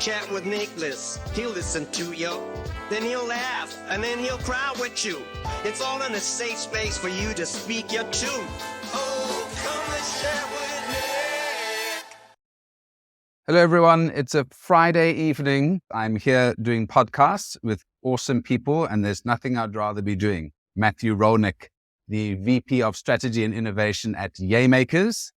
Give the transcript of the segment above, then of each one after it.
chat with Nicholas. He'll listen to you, then he'll laugh, and then he'll cry with you. It's all in a safe space for you to speak your truth. Oh, come let's chat with Nick. Hello, everyone. It's a Friday evening. I'm here doing podcasts with awesome people, and there's nothing I'd rather be doing. Matthew Rolnick, the VP of Strategy and Innovation at Yaymakers,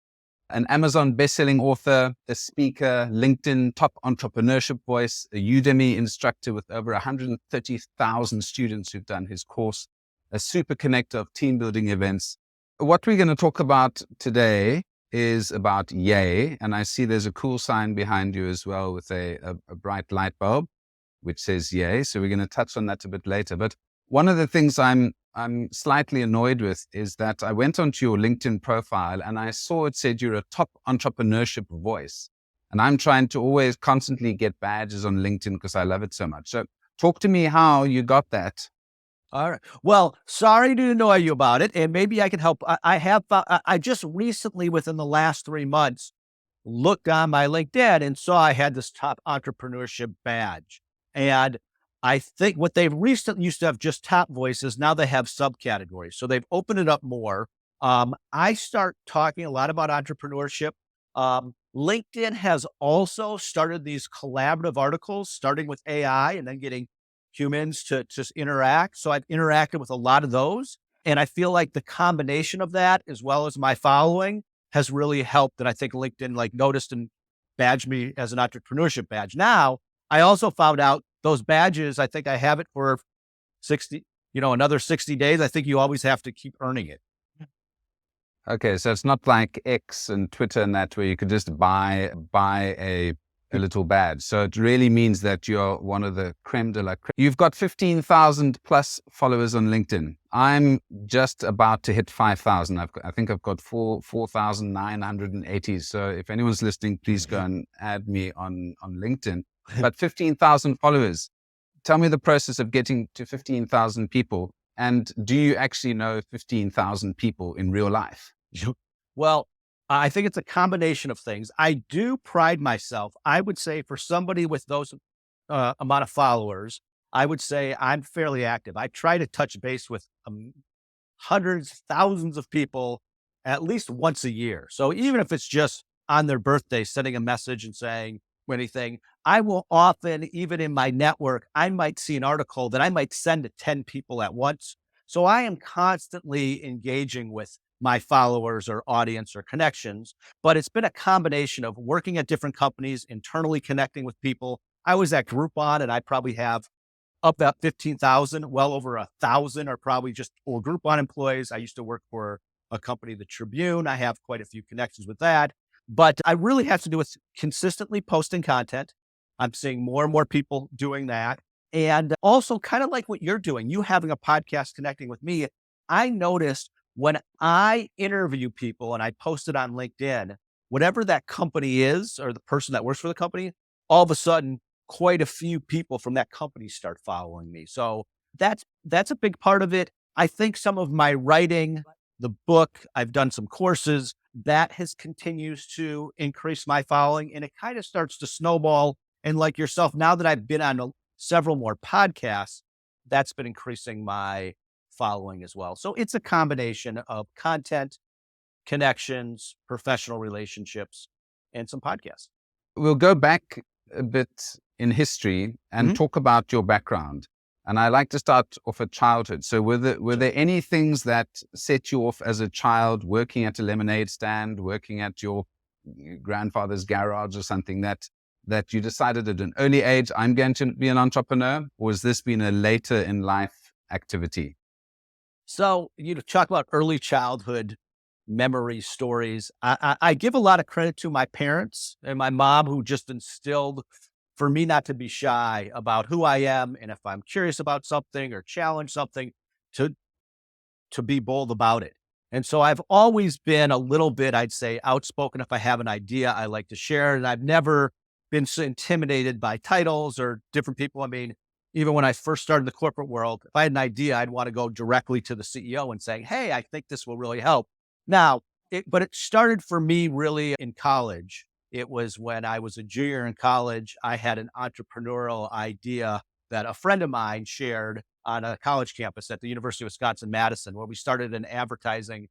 an Amazon bestselling author, a speaker, LinkedIn top entrepreneurship voice, a Udemy instructor with over 130,000 students who've done his course, a super connector of team building events. What we're going to talk about today is about Yay. And I see there's a cool sign behind you as well with a bright light bulb, which says Yay. So we're going to touch on that a bit later. But one of the things I'm slightly annoyed with is that I went onto your LinkedIn profile and I saw it said you're a top entrepreneurship voice. And I'm trying to always constantly get badges on LinkedIn because I love it so much. So talk to me how you got that. All right. Well, sorry to annoy you about it, and maybe I can help. I just recently, within the last 3 months, looked on my LinkedIn and saw I had this top entrepreneurship badge. And I think what they've recently used to have just top voices, now they have subcategories. So they've opened it up more. I start talking a lot about entrepreneurship. LinkedIn has also started these collaborative articles, starting with AI and then getting humans to just interact. So I've interacted with a lot of those. And I feel like the combination of that, as well as my following, has really helped. And I think LinkedIn noticed and badged me as an entrepreneurship badge. Now, I also found out those badges, I think I have it for 60, another 60 days. I think you always have to keep earning it. Okay, so it's not like X and Twitter and that where you could just buy a little badge. So it really means that you're one of the creme de la creme. You've got 15,000 plus followers on LinkedIn. I'm just about to hit 5,000. I think I've got 4,980. So if anyone's listening, please go and add me on LinkedIn. But 15,000 followers. Tell me the process of getting to 15,000 people. And do you actually know 15,000 people in real life? Well, I think it's a combination of things. I do pride myself. I would say for somebody with those amount of followers, I would say I'm fairly active. I try to touch base with hundreds, thousands of people at least once a year. So even if it's just on their birthday, sending a message and saying anything, I will often, even in my network, I might see an article that I might send to 10 people at once. So I am constantly engaging with my followers or audience or connections, but it's been a combination of working at different companies, internally connecting with people. I was at Groupon and I probably have about 15,000, well over 1,000 are probably just all Groupon employees. I used to work for a company, the Tribune. I have quite a few connections with that, but I really have to do with consistently posting content. I'm seeing more and more people doing that. And also kind of like what you're doing, you having a podcast connecting with me, I noticed when I interview people and I post it on LinkedIn, whatever that company is or the person that works for the company, all of a sudden, quite a few people from that company start following me. So that's a big part of it. I think some of my writing, the book, I've done some courses, that has continues to increase my following, and it kind of starts to snowball. And like yourself, now that I've been on several more podcasts, that's been increasing my following as well. So it's a combination of content, connections, professional relationships, and some podcasts. We'll go back a bit in history and talk about your background. And I like to start off at childhood. So were there any things that set you off as a child working at a lemonade stand, working at your grandfather's garage or something that you decided at an early age, I'm going to be an entrepreneur? Or has this been a later in life activity? So, talk about early childhood memory stories. I give a lot of credit to my parents and my mom, who just instilled for me not to be shy about who I am. And if I'm curious about something or challenge something, to be bold about it. And so I've always been a little bit, I'd say, outspoken. If I have an idea, I like to share it. And I've never been so intimidated by titles or different people. I mean, even when I first started in the corporate world, if I had an idea, I'd want to go directly to the CEO and say, hey, I think this will really help. Now, but it started for me really in college It was when I was a junior in college. I had an entrepreneurial idea that a friend of mine shared on a college campus at the University of Wisconsin-Madison, where we started an advertising,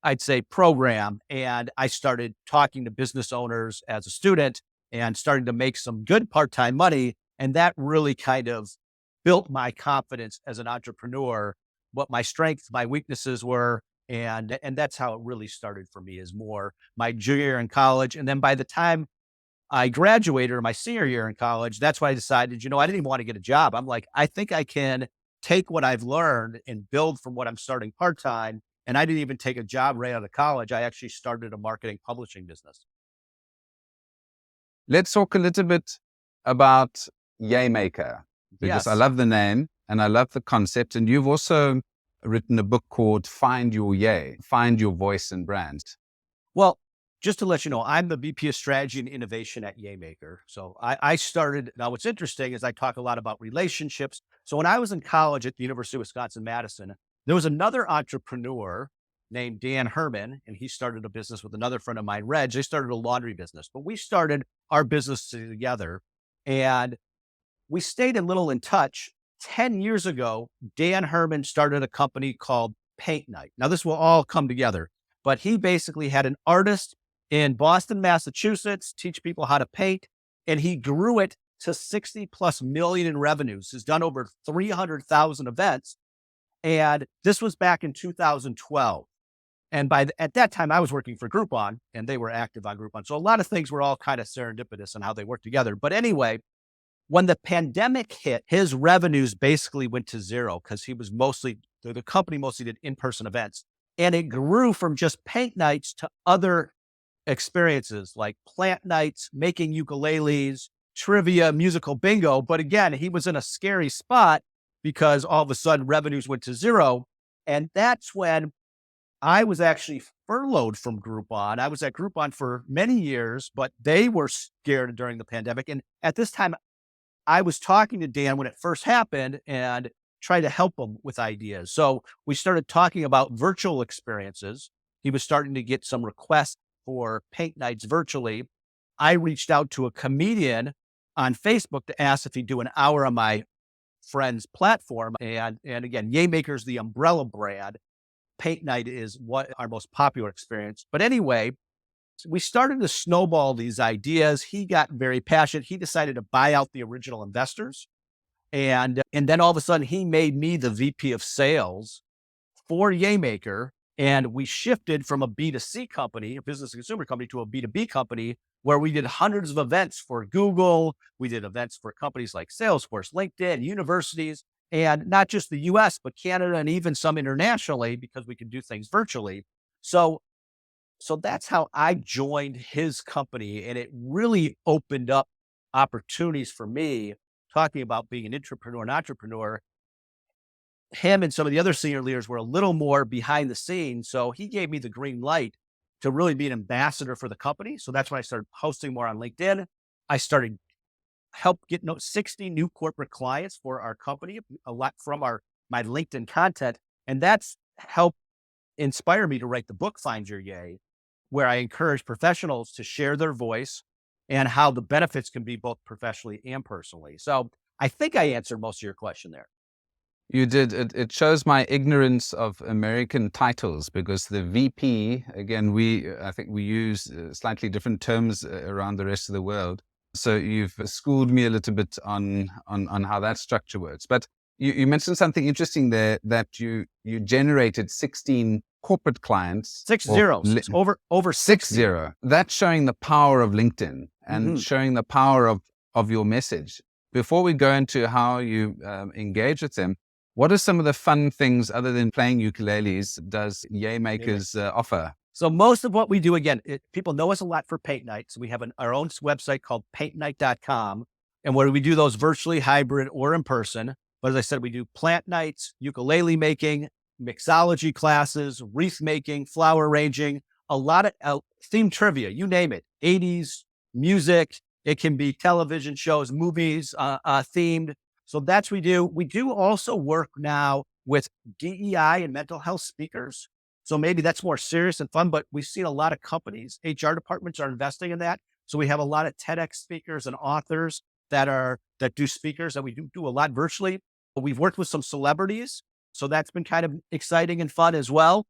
I'd say, program. And I started talking to business owners as a student and starting to make some good part-time money. And that really kind of built my confidence as an entrepreneur, what my strengths, my weaknesses were. And that's how it really started for me, is more my junior year in college. And then by the time I graduated, or my senior year in college, that's when I decided, I didn't even want to get a job. I'm like, I think I can take what I've learned and build from what I'm starting part-time. And I didn't even take a job right out of college. I actually started a marketing publishing business. Let's talk a little bit about Yaymaker, because I Yes. love the name and I love the concept. And you've also written a book called Find Your Yay, Find Your Voice and Brand. Well, just to let you know, I'm the VP of Strategy and Innovation at Yaymaker. So I started, now what's interesting is I talk a lot about relationships. So when I was in college at the University of Wisconsin-Madison, there was another entrepreneur named Dan Herman, and he started a business with another friend of mine, Reg. They started a laundry business, but we started our business together, and we stayed a little in touch. 10 years ago, Dan Herman started a company called Paint Night. Now, this will all come together, but he basically had an artist in Boston, Massachusetts, teach people how to paint, and he grew it to 60 plus million in revenues. He's done over 300,000 events. And this was back in 2012. And at that time, I was working for Groupon, and they were active on Groupon. So a lot of things were all kind of serendipitous on how they worked together. But anyway, when the pandemic hit, his revenues basically went to zero, because the company mostly did in-person events. And it grew from just paint nights to other experiences like plant nights, making ukuleles, trivia, musical bingo. But again, he was in a scary spot because all of a sudden revenues went to zero. And that's when I was actually furloughed from Groupon. I was at Groupon for many years, but they were scared during the pandemic. And at this time, I was talking to Dan when it first happened and tried to help him with ideas. So we started talking about virtual experiences. He was starting to get some requests for paint nights virtually. I reached out to a comedian on Facebook to ask if he'd do an hour on my friend's platform. And again, Yaymakers, the umbrella brand. Paint night is what our most popular experience. But anyway, we started to snowball these ideas. He got very passionate. He decided to buy out the original investors. And then all of a sudden he made me the VP of sales for Yaymaker. And we shifted from a B2C company, a business and consumer company, to a B2B company, where we did hundreds of events for Google. We did events for companies like Salesforce, LinkedIn, universities, and not just the US, but Canada, and even some internationally, because we could do things virtually. So that's how I joined his company. And it really opened up opportunities for me, talking about being an entrepreneur. Him and some of the other senior leaders were a little more behind the scenes. So he gave me the green light to really be an ambassador for the company. So that's when I started posting more on LinkedIn. I started help get 60 new corporate clients for our company, a lot from my LinkedIn content. And that's helped inspire me to write the book, Find Your Yay, where I encourage professionals to share their voice and how the benefits can be both professionally and personally. So I think I answered most of your question there. You did. It shows my ignorance of American titles, because the VP, again, I think we use slightly different terms around the rest of the world. So you've schooled me a little bit on how that structure works. But you mentioned something interesting there, that you generated 16 corporate clients. 60, over 60. That's showing the power of LinkedIn and showing the power of your message. Before we go into how you engage with them, what are some of the fun things, other than playing ukuleles, does Yaymakers offer? So most of what we do, again, people know us a lot for paint nights. We have our own website called paintnight.com, and where we do those virtually, hybrid, or in person. But as I said, we do plant nights, ukulele making, mixology classes, wreath making, flower arranging, a lot of themed trivia, you name it, 80s music. It can be television shows, movies, themed. So that's what we do. We do also work now with DEI and mental health speakers. So maybe that's more serious and fun, but we've seen a lot of companies, HR departments are investing in that. So we have a lot of TEDx speakers and authors that do speakers, and we do a lot virtually. But we've worked with some celebrities, so that's been kind of exciting and fun as well.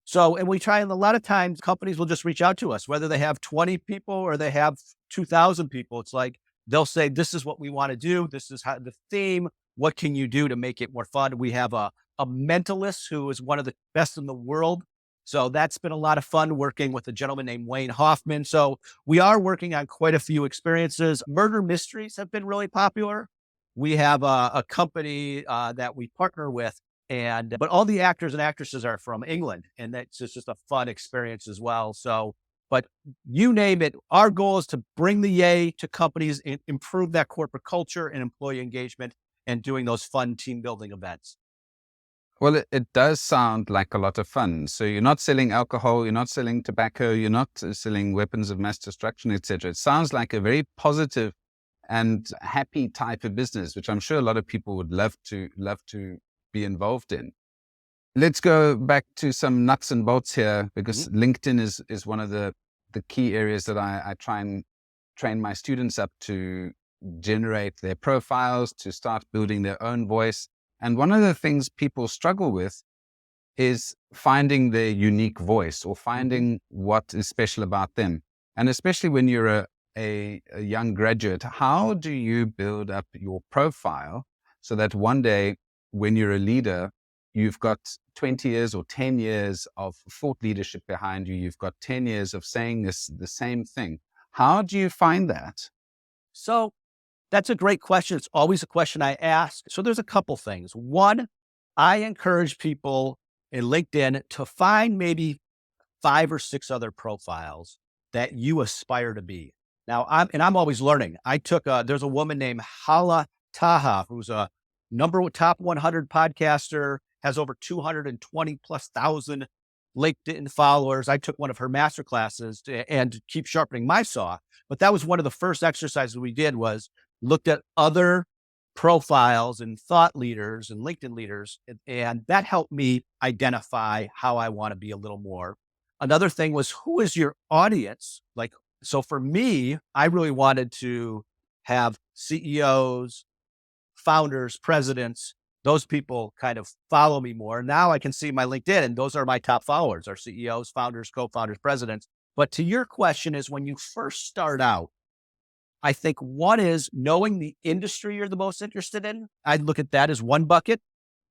So, and we try, and a lot of times companies will just reach out to us, whether they have 20 people or they have 2,000 people. It's like, they'll say, this is what we want to do. This is how the theme. What can you do to make it more fun? We have a mentalist who is one of the best in the world. So that's been a lot of fun working with a gentleman named Wayne Hoffman. So we are working on quite a few experiences. Murder mysteries have been really popular. We have a company that we partner with, but all the actors and actresses are from England, and that's just a fun experience as well. So, but you name it, our goal is to bring the yay to companies, improve that corporate culture and employee engagement, and doing those fun team building events. Well, it does sound like a lot of fun. So you're not selling alcohol, you're not selling tobacco, you're not selling weapons of mass destruction, etc. It sounds like a very positive and happy type of business, which I'm sure a lot of people would love to be involved in. Let's go back to some nuts and bolts here, because LinkedIn is one of the key areas that I try and train my students up to generate their profiles, to start building their own voice. And one of the things people struggle with is finding their unique voice or finding what is special about them. And especially when you're a young graduate, how do you build up your profile so that one day when you're a leader, you've got 20 years or 10 years of thought leadership behind you, you've got 10 years of saying the same thing. How do you find that? So that's a great question. It's always a question I ask. So there's a couple things. One, I encourage people in LinkedIn to find maybe 5 or 6 other profiles that you aspire to be. Now, I'm always learning. There's a woman named Hala Taha, who's a top 100 podcaster, has over 220,000+ LinkedIn followers. I took one of her master classes to keep sharpening my saw. But that was one of the first exercises we did, was looked at other profiles and thought leaders and LinkedIn leaders. And that helped me identify how I want to be a little more. Another thing was, who is your audience? So for me, I really wanted to have CEOs, founders, presidents, those people kind of follow me more. Now I can see my LinkedIn, and those are my top followers, are CEOs, founders, co-founders, presidents. But to your question is, when you first start out, I think one is knowing the industry you're the most interested in. I'd look at that as one bucket.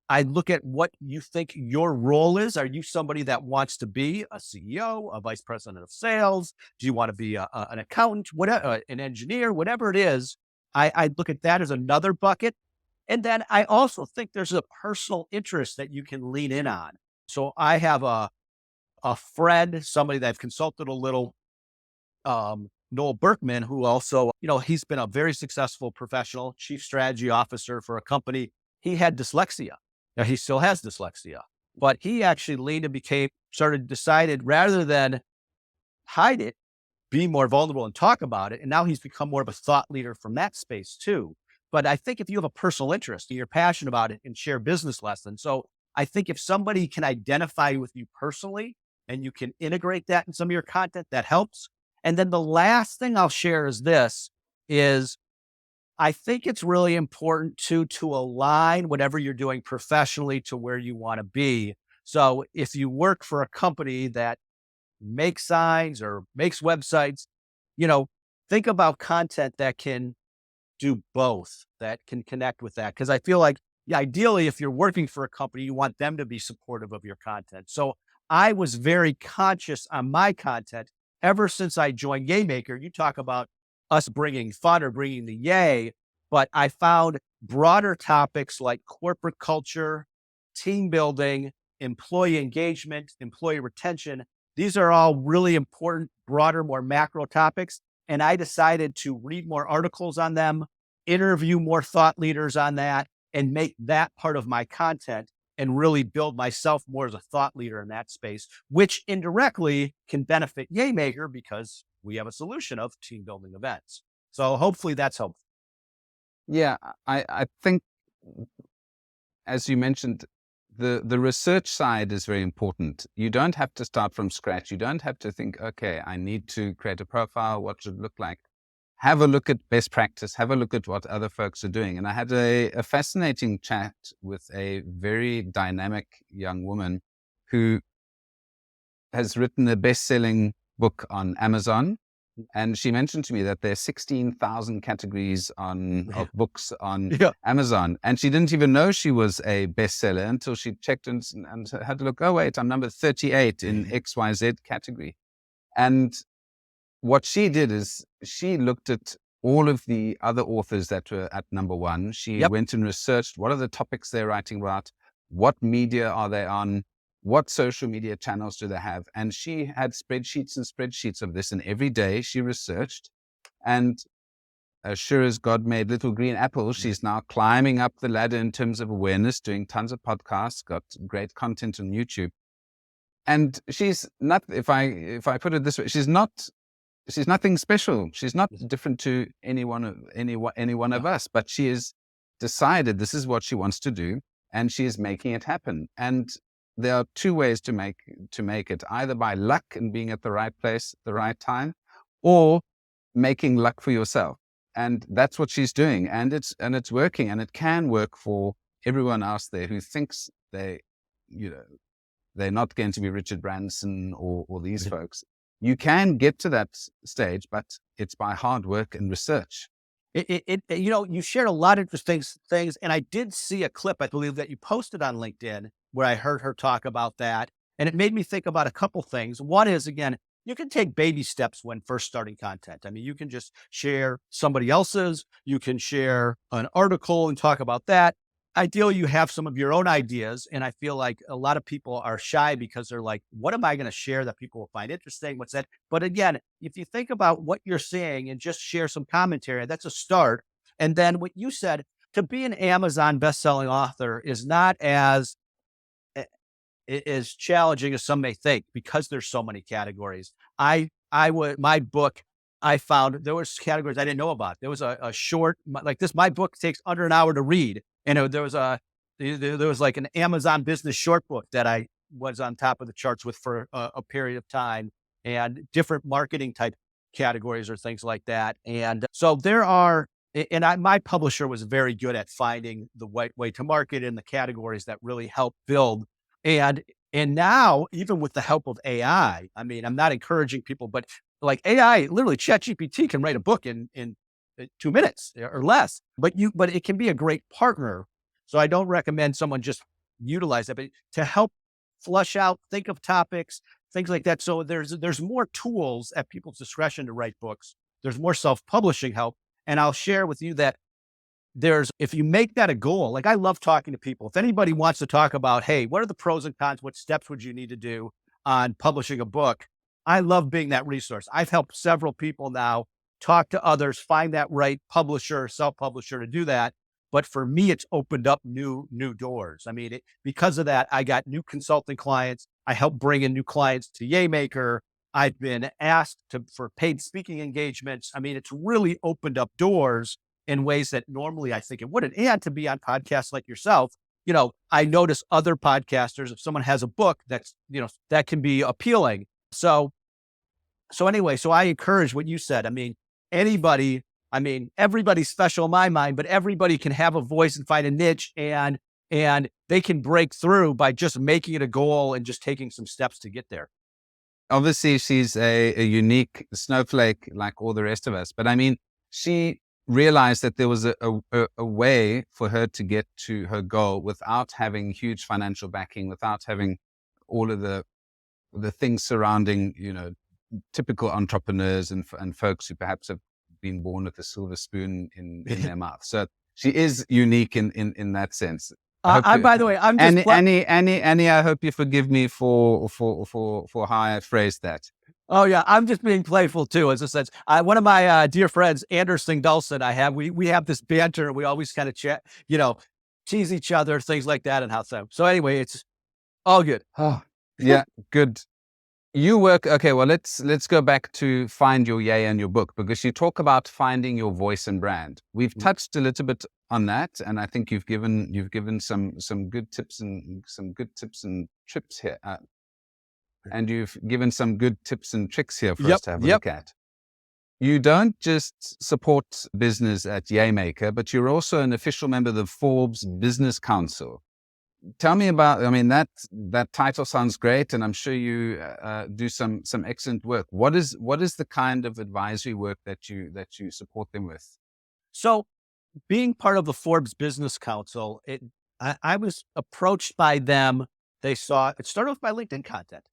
I'd look at what you think your role is. Are you somebody that wants to be a CEO, a vice president of sales? Do you want to be an accountant, whatever, an engineer, whatever it is? I'd look at that as another bucket. And then I also think there's a personal interest that you can lean in on. So I have a friend, somebody that I've consulted a little, Noel Berkman, who also, he's been a very successful professional, chief strategy officer for a company. He had dyslexia. Now, he still has dyslexia, but he actually leaned and decided rather than hide it, be more vulnerable and talk about it. And now he's become more of a thought leader from that space too. But I think if you have a personal interest and you're passionate about it and share business lessons. So I think if somebody can identify with you personally and you can integrate that in some of your content, that helps. And then the last thing I'll share is I think it's really important to align whatever you're doing professionally to where you want to be. So if you work for a company that makes signs or makes websites, think about content that can do both, that can connect with that. Because I feel like, ideally, if you're working for a company, you want them to be supportive of your content. So I was very conscious on my content ever since I joined Yaymaker. You talk about us bringing fun or bringing the yay, but I found broader topics like corporate culture, team building, employee engagement, employee retention. These are all really important, broader, more macro topics. And I decided to read more articles on them, interview more thought leaders on that, and make that part of my content and really build myself more as a thought leader in that space, which indirectly can benefit Yaymaker because we have a solution of team building events. So hopefully that's helpful. Yeah, I think, as you mentioned, the research side is very important. You don't have to start from scratch. You don't have to think, okay, I need to create a profile. What should it look like? Have a look at best practice. Have a look at what other folks are doing. And I had a fascinating chat with a very dynamic young woman who has written a best-selling book on Amazon. And she mentioned to me that there are 16,000 categories of books on Amazon. And she didn't even know she was a bestseller until she checked and had to look, oh, wait, I'm number 38 in XYZ category. And what she did is she looked at all of the other authors that were at number one. She went and researched what are the topics they're writing about, what media are they on, what social media channels do they have? And she had spreadsheets and spreadsheets of this. And every day she researched. And as sure as God made little green apples, she's now climbing up the ladder in terms of awareness, doing tons of podcasts, got great content on YouTube. And she's not, if I put it this way, she's nothing special. She's not different to any one of us, but she has decided this is what she wants to do, and she is making it happen. And there are two ways to make it, either by luck and being at the right place at the right time, or making luck for yourself. And that's what she's doing. And it's working, and it can work for everyone else there who thinks they're not going to be Richard Branson or these folks. You can get to that stage, but it's by hard work and research. You shared a lot of interesting things, and I did see a clip, I believe, that you posted on LinkedIn where I heard her talk about that, and it made me think about a couple things. One is, again, you can take baby steps when first starting content. I mean, you can just share somebody else's, you can share an article and talk about that. Ideally, you have some of your own ideas, and I feel like a lot of people are shy because they're like, what am I going to share that people will find interesting? What's that? But again, if you think about what you're saying and just share some commentary, that's a start. And then what you said, to be an Amazon bestselling author is not as challenging as some may think, because there's so many categories. My book, I found there was categories I didn't know about. There was a short, like this, my book takes under an hour to read. And there was like an Amazon business short book that I was on top of the charts with for a period of time, and different marketing type categories or things like that. And so there are, my publisher was very good at finding the right way to market in the categories that really help build. And now, even with the help of AI, I mean, I'm not encouraging people, but like AI, literally ChatGPT can write a book in 2 minutes or less, but it can be a great partner. So I don't recommend someone just utilize it, but to help flush out, think of topics, things like that. So there's more tools at people's discretion to write books. There's more self-publishing help. And I'll share with you that if you make that a goal, like I love talking to people. If anybody wants to talk about, hey, what are the pros and cons? What steps would you need to do on publishing a book? I love being that resource. I've helped several people now talk to others, find that right publisher, self-publisher to do that. But for me, it's opened up new doors. I mean, because of that, I got new consulting clients. I helped bring in new clients to Yaymaker. I've been asked for paid speaking engagements. I mean, it's really opened up doors in ways that normally I think it wouldn't. And to be on podcasts like yourself, I notice other podcasters, if someone has a book that's, that can be appealing. So anyway, so I encourage what you said. I mean, everybody's special in my mind, but everybody can have a voice and find a niche, and they can break through by just making it a goal and just taking some steps to get there. Obviously, she's a unique snowflake like all the rest of us, but I mean, she realized that there was a way for her to get to her goal without having huge financial backing, without having all of the things surrounding, typical entrepreneurs and folks who perhaps have been born with a silver spoon in their mouth. So she is unique in that sense. By the way, I'm just Annie, I hope you forgive me for how I phrased that. Oh yeah, I'm just being playful too. As I said, one of my dear friends, Anders Singdalson, we have this banter. We always kind of chat, tease each other, things like that, and how so. So anyway, it's all good. Oh, yeah, good. You work, okay, well, let's go back to Find Your Yay in your book, because you talk about finding your voice and brand. We've touched a little bit on that, and I think you've given some good tips and trips here. And you've given some good tips and tricks here for us to have a look at. You don't just support business at Yaymaker, but you're also an official member of the Forbes Business Council. Tell me about, I mean, that title sounds great, and I'm sure you do some excellent work. What is the kind of advisory work that you support them with? So being part of the Forbes Business Council, I was approached by them. It started with my LinkedIn content.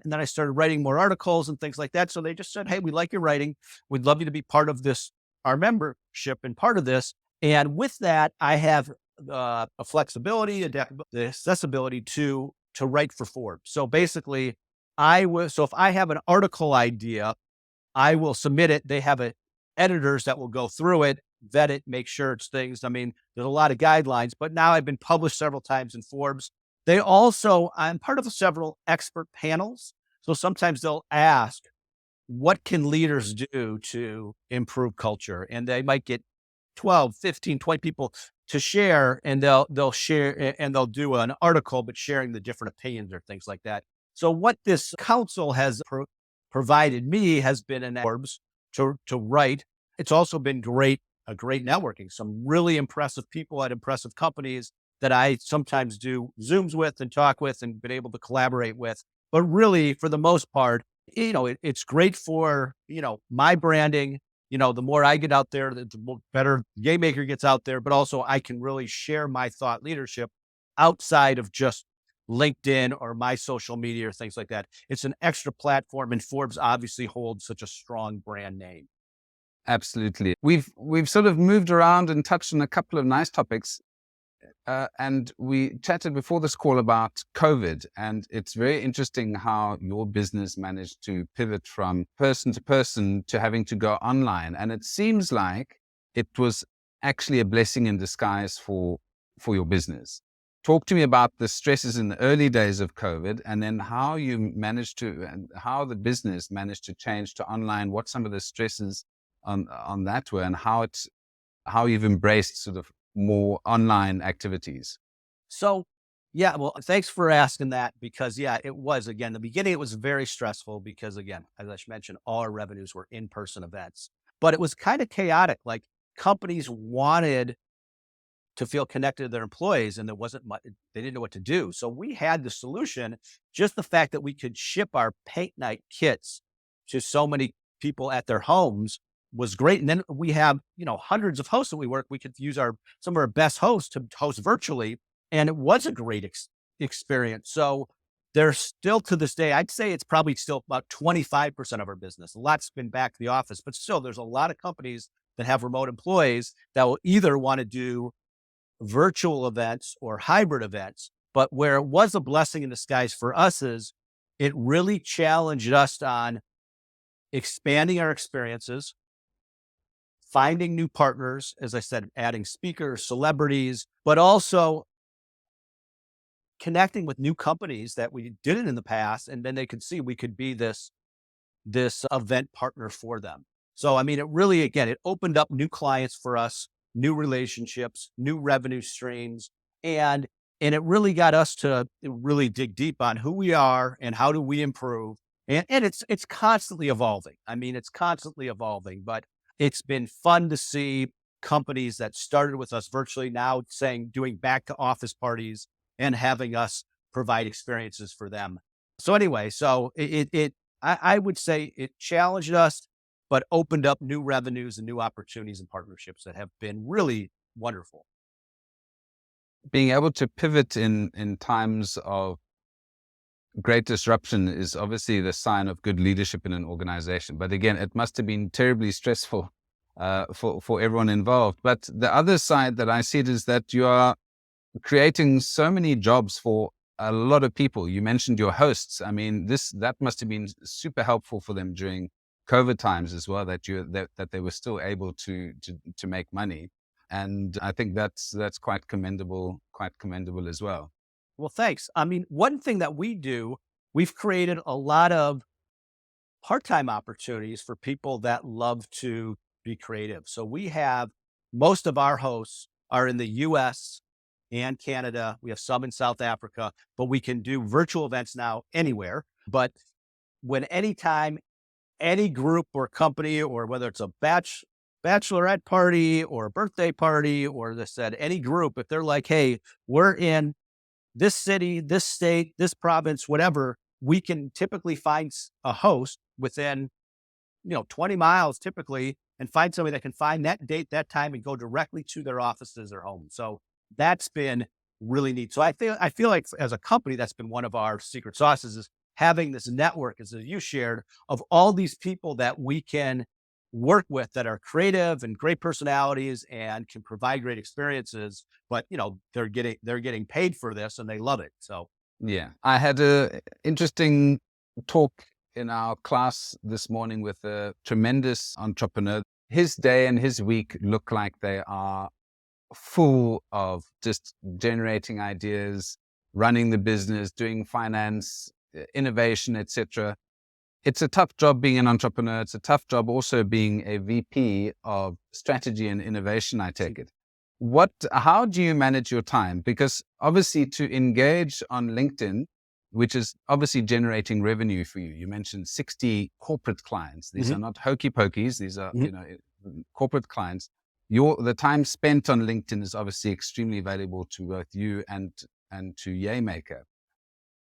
And then I started writing more articles and things like that. So they just said, "Hey, we like your writing. We'd love you to be part of this, our membership and part of this." And with that, I have a flexibility, the accessibility to write for Forbes. So basically, if I have an article idea, I will submit it. They have editors that will go through it, vet it, make sure it's things. I mean, there's a lot of guidelines, but now I've been published several times in Forbes. I'm part of several expert panels. So sometimes they'll ask, what can leaders do to improve culture? And they might get 12, 15, 20 people to share, and they'll share and they'll do an article, but sharing the different opinions or things like that. So what this council has provided me has been an Forbes to write. It's also been a great networking, some really impressive people at impressive companies that I sometimes do Zooms with and talk with and been able to collaborate with. But really, for the most part, it's great for, my branding. The more I get out there, the better Yaymaker gets out there, but also I can really share my thought leadership outside of just LinkedIn or my social media or things like that. It's an extra platform, and Forbes obviously holds such a strong brand name. Absolutely. We've sort of moved around and touched on a couple of nice topics. And we chatted before this call about COVID, and it's very interesting how your business managed to pivot from person to person to having to go online. And it seems like it was actually a blessing in disguise for your business. Talk to me about the stresses in the early days of COVID, and then how you managed to, and how the business managed to change to online, what some of the stresses on that were, and how you've embraced sort of more online activities. So, yeah, well, thanks for asking that, because it was, again, the beginning, it was very stressful because, again, as I mentioned, all our revenues were in-person events, but it was kind of chaotic. Like, companies wanted to feel connected to their employees, and there wasn't much, they didn't know what to do. So we had the solution. Just the fact that we could ship our paint night kits to so many people at their homes was great. And then we have, hundreds of hosts that we work. We could use some of our best hosts to host virtually. And it was a great experience. So there's still, to this day, I'd say it's probably still about 25% of our business. A lot's been back to the office, but still there's a lot of companies that have remote employees that will either want to do virtual events or hybrid events. But where it was a blessing in disguise for us is it really challenged us on expanding our experiences, finding new partners, as I said, adding speakers, celebrities, but also connecting with new companies that we didn't in the past. And then they could see we could be this event partner for them. So, I mean, it really, again, it opened up new clients for us, new relationships, new revenue streams. And it really got us to really dig deep on who we are and how do we improve. And it's constantly evolving. I mean, it's constantly evolving, but it's been fun to see companies that started with us virtually now doing back to office parties and having us provide experiences for them. So anyway, I would say it challenged us, but opened up new revenues and new opportunities and partnerships that have been really wonderful. Being able to pivot in times of great disruption is obviously the sign of good leadership in an organization. But again, it must have been terribly stressful for everyone involved. But the other side that I see it is that you are creating so many jobs for a lot of people. You mentioned your hosts. I mean, that must have been super helpful for them during COVID times as well, that they were still able to make money. And I think that's quite commendable as well. Well, thanks. I mean, one thing that we do we've created a lot of part-time opportunities for people that love to be creative. So we have most of our hosts are in the US and Canada. We have some in South Africa, but we can do virtual events now anywhere. But when anytime any group or company, or whether it's a bachelorette party or a birthday party, or they said any group, if they're like, hey, we're in this city, this state, this province, whatever, we can typically find a host within, 20 miles typically, and find somebody that can find that date, that time, and go directly to their offices or home. So that's been really neat. So I feel like as a company, that's been one of our secret sauces, is having this network, as you shared, of all these people that we can work with that are creative and great personalities and can provide great experiences, but they're getting paid for this and they love it. So Yeah. I had a interesting talk in our class this morning with a tremendous entrepreneur. His day and his week look like they are full of just generating ideas, running the business, doing finance, innovation, etc. It's a tough job being an entrepreneur. It's a tough job also being a VP of strategy and innovation, I take it. How do you manage your time? Because obviously to engage on LinkedIn, which is obviously generating revenue for you. You mentioned 60 corporate clients. These are not hokey pokies. These are, corporate clients. The time spent on LinkedIn is obviously extremely valuable to both you and to Yaymaker.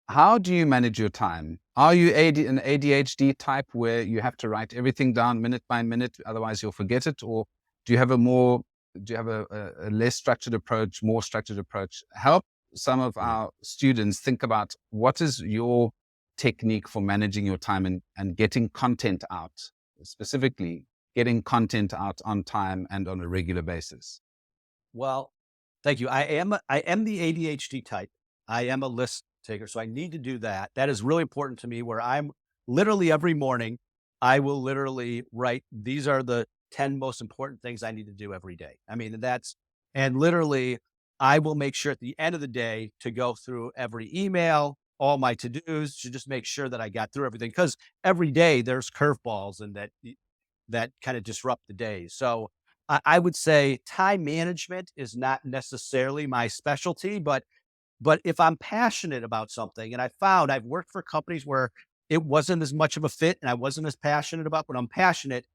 How do you manage your time? Are you an ADHD type where you have to write everything down minute by minute, otherwise you'll forget it? Or do you have a less structured approach, more structured approach? Help some of our students think about what is your technique for managing your time and getting content out, specifically getting content out on time and on a regular basis. Well, thank you. I am the ADHD type. I am a list taker, so I need to do that. That is really important to me, where I'm literally every morning, I will literally write, these are the 10 most important things I need to do every day. I mean, and literally I will make sure at the end of the day to go through every email, all my to-dos, to just make sure that I got through everything. Because every day there's curveballs and that kind of disrupt the day. So I would say time management is not necessarily my specialty, but if I'm passionate about something, and I've worked for companies where it wasn't as much of a fit and I wasn't as passionate about, but I'm passionate,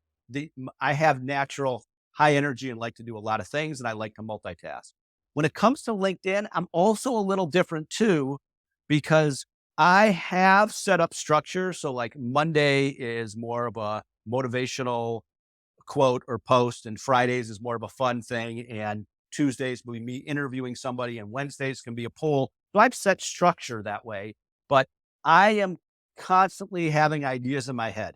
I have natural high energy and like to do a lot of things, and I like to multitask. When it comes to LinkedIn, I'm also a little different too, because I have set up structure. So like Monday is more of a motivational quote or post, and Fridays is more of a fun thing, and Tuesdays will be me interviewing somebody, and Wednesdays can be a poll. So I've set structure that way, but I am constantly having ideas in my head,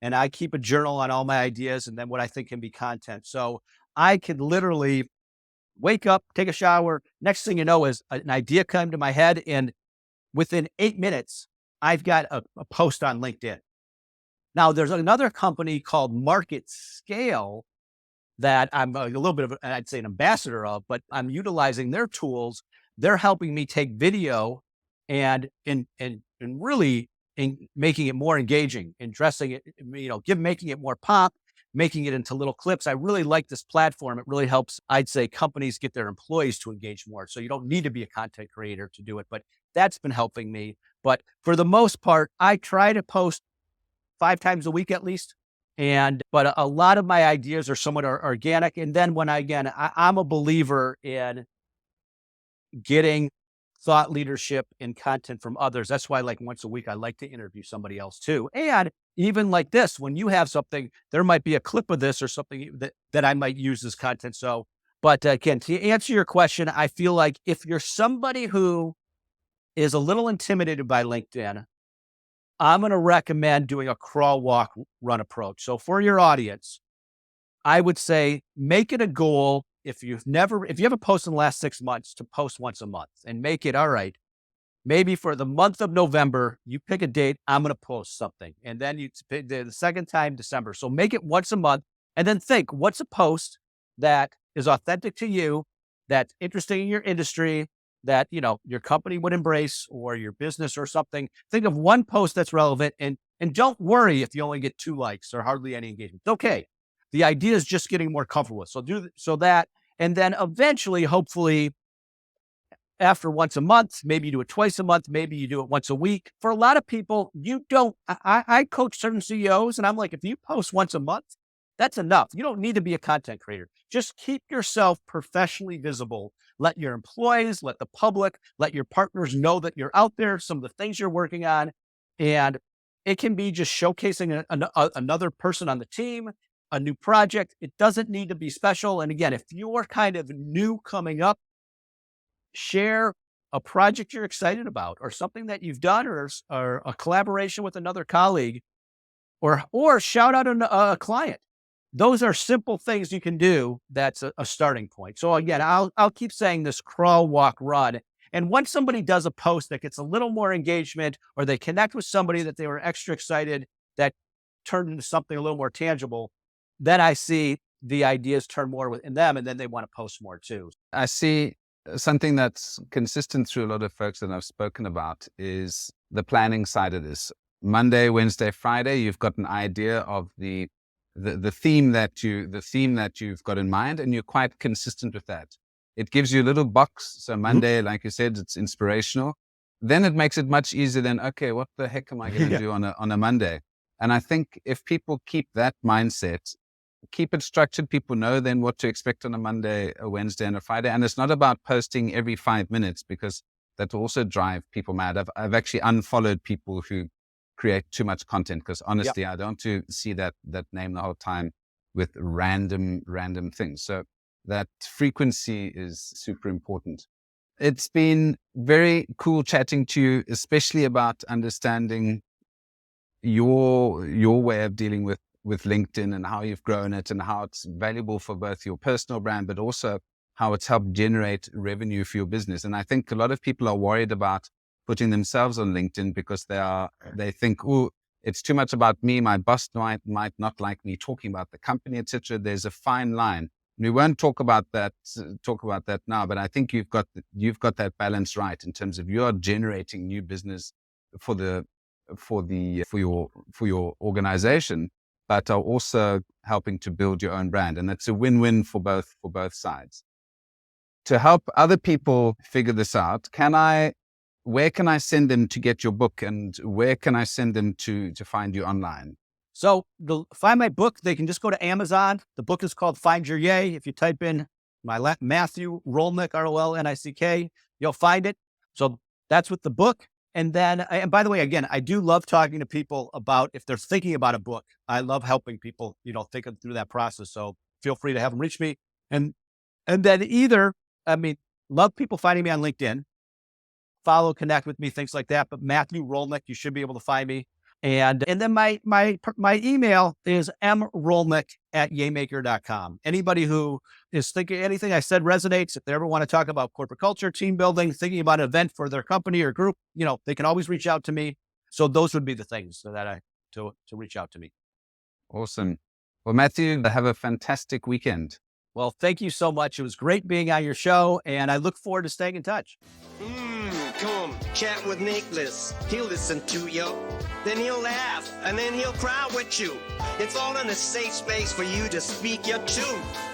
and I keep a journal on all my ideas and then what I think can be content. So I could literally wake up, take a shower. Next thing you know is an idea come to my head, and within 8 minutes, I've got a post on LinkedIn. Now, there's another company called Market Scale that I'm a little bit of, I'd say, an ambassador of, but I'm utilizing their tools. They're helping me take video and really making it more engaging and dressing it, making it more pop, making it into little clips. I really like this platform. It really helps, I'd say, companies get their employees to engage more. So you don't need to be a content creator to do it, but that's been helping me. But for the most part, I try to post 5 times a week at least. But a lot of my ideas are somewhat organic. And then I'm a believer in getting thought leadership and content from others. That's why, like, once a week, I like to interview somebody else too. And even like this, when you have something, there might be a clip of this or something that I might use as content. So, but again, to answer your question, I feel like if you're somebody who is a little intimidated by LinkedIn, I'm going to recommend doing a crawl, walk, run approach. So for your audience, I would say make it a goal. If you haven't posted in the last 6 months, to post once a month, and make it, all right, maybe for the month of November, you pick a date, I'm going to post something. And then you pick the second time, December. So make it once a month, and then think, what's a post that is authentic to you, that's interesting in your industry, that, your company would embrace or your business or something. Think of one post that's relevant and don't worry if you only get 2 likes or hardly any engagement. It's okay. The idea is just getting more comfortable with. So that, and then eventually, hopefully, after once a month, maybe you do it twice a month, maybe you do it once a week. For a lot of people, you don't. I coach certain CEOs, and I'm like, if you post once a month, that's enough. You don't need to be a content creator. Just keep yourself professionally visible. Let your employees, let the public, let your partners know that you're out there, some of the things you're working on. And it can be just showcasing another person on the team, a new project. It doesn't need to be special. And again, if you're kind of new coming up, share a project you're excited about or something that you've done or a collaboration with another colleague or shout out a client. Those are simple things you can do. That's a starting point. So again, I'll keep saying this: crawl, walk, run. And once somebody does a post that gets a little more engagement or they connect with somebody that they were extra excited that turned into something a little more tangible, then I see the ideas turn more within them and then they want to post more too. I see something that's consistent through a lot of folks that I've spoken about is the planning side of this. Monday, Wednesday, Friday, you've got an idea of the theme that you've got in mind, and you're quite consistent with that. It gives you a little box. So Monday, like you said, it's inspirational. Then it makes it much easier than, okay, what the heck am I going to do on a Monday? And I think if people keep that mindset, keep it structured, people know then what to expect on a Monday, a Wednesday, and a Friday. And it's not about posting every 5 minutes, because that will also drive people mad. I've actually unfollowed people who create too much content, because honestly, I don't want to see that name the whole time with random things. So that frequency is super important. It's been very cool chatting to you, especially about understanding your way of dealing with LinkedIn and how you've grown it and how it's valuable for both your personal brand, but also how it's helped generate revenue for your business. And I think a lot of people are worried about putting themselves on LinkedIn because they think, oh, it's too much about me. My boss might not like me talking about the company, etc. There's a fine line. We won't talk about that now, but I think you've got that balance right in terms of you are generating new business for your organization, but are also helping to build your own brand, and that's a win-win for both sides. To help other people figure this out, where can I send them to get your book, and where can I send them to find you online? So to find my book, they can just go to Amazon. The book is called Find Your Yay. If you type in Matthew Rolnick, Rolnick, you'll find it. So that's with the book. And then, and by the way, again, I do love talking to people about if they're thinking about a book. I love helping people, think through that process. So feel free to have them reach me. And then love people finding me on LinkedIn, follow, connect with me, things like that. But Matthew Rolnick, you should be able to find me. And then my email is mrolnick@yaymaker.com. Anybody who is thinking anything I said resonates, if they ever want to talk about corporate culture, team building, thinking about an event for their company or group, they can always reach out to me. So those would be the things to reach out to me. Awesome. Well, Matthew, have a fantastic weekend. Well, thank you so much. It was great being on your show, and I look forward to staying in touch. Come chat with Nicholas. He'll listen to you. Then he'll laugh, and then he'll cry with you. It's all in a safe space for you to speak your truth.